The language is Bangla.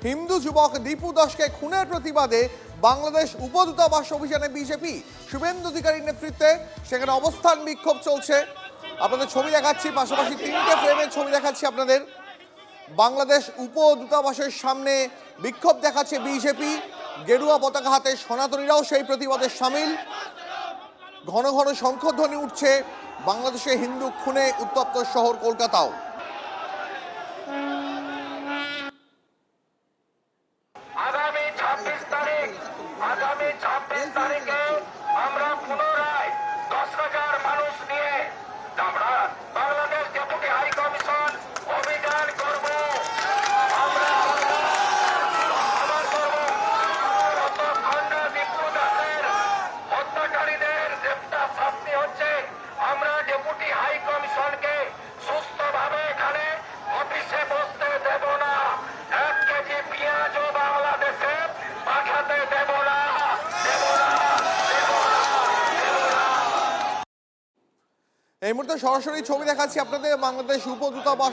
হিন্দু যুবক দীপু দাসকে খুনের প্রতিবাদে বাংলাদেশ উপদূতাবাস অভিযানে বিজেপি শুভেন্দু অধিকারীর নেতৃত্বে সেখানে অবস্থান বিক্ষোভ চলছে। আপনাদের ছবি দেখাচ্ছি, পাশাপাশি তিনটে ফ্রেমের ছবি দেখাচ্ছি আপনাদের। বাংলাদেশ উপদূতাবাসের সামনে বিক্ষোভ দেখাচ্ছে বিজেপি, গেরুয়া পতাকা হাতে সনাতনীরাও সেই প্রতিবাদে সামিল। ঘন ঘন শঙ্খধ্বনি উঠছে। বাংলাদেশে হিন্দু খুনে উত্তপ্ত শহর কলকাতাও। আগামী 26 তারিখে আমরা পুনরায় 10,000 মানুষ নিয়ে আমরা বাংলাদেশ ডেপুটি হাই কমিশন অভিযান করব। আমরা যতক্ষণ না দীপু দাসের হত্যাকারীদের গ্রেপ্তার শাস্তি হচ্ছে, আমরা ডেপুটি হাই কমিশনকে সুস্থভাবে এখানে অফিসে বসতে দেব না। 1 কেজি পেঁয়াজও বাংলাদেশে পাঠাতে দেব না। এই মুহূর্তে সরাসরি ছবি দেখাচ্ছি আপনাদের বাংলাদেশ উপদূতাবাস